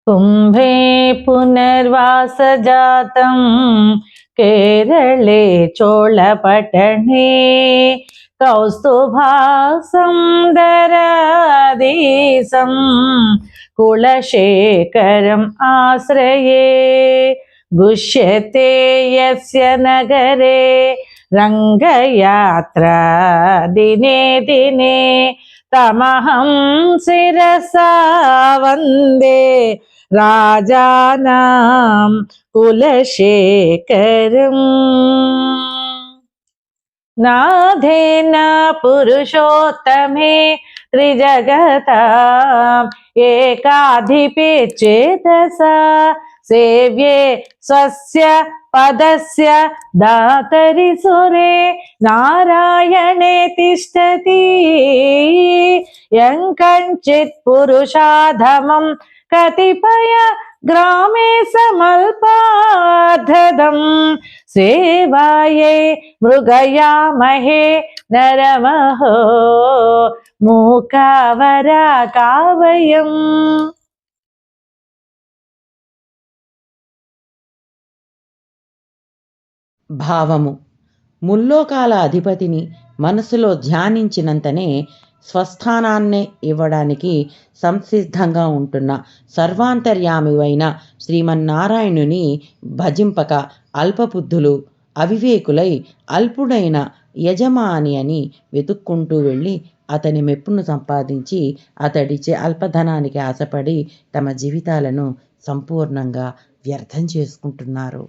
कुम्भे पुनर्वासजातं केरले चोळपट्टणे कौस्तुभासुन्दराधीशं कुलशेखरम् आश्रये गुष्यते यस्य नगरे रङ्गयात्रा दिने दिने तमहं शिरसा वन्दे राजानां कुलशेखरम्। नाथेन पुरुषोत्तमे त्रिजगताम् एकाधिपे चेतसा सेव्ये स्वस्य पदस्य दातरि सुरे नारायणे तिष्ठति यं कञ्चित् पुरुषाधमं कतिपय ग्रामे समल्पाधदं सेवायै मृगयामहे नरमहो मूकावराकावयम्। భావము ముల్లోకాల అధిపతిని మనసులో ధ్యానించినంతనే స్వస్థానాన్నే ఇవ్వడానికి సంసిద్ధంగా ఉంటున్న సర్వాంతర్యామివైన శ్రీమన్నారాయణుని భజింపక అల్పబుద్ధులు అవివేకులై అల్పుడైన యజమాని అని వెతుక్కుంటూ వెళ్ళి అతని మెప్పును సంపాదించి అతడిచే అల్పధనానికి ఆశపడి తమ జీవితాలను సంపూర్ణంగా వ్యర్థం చేసుకుంటున్నారు.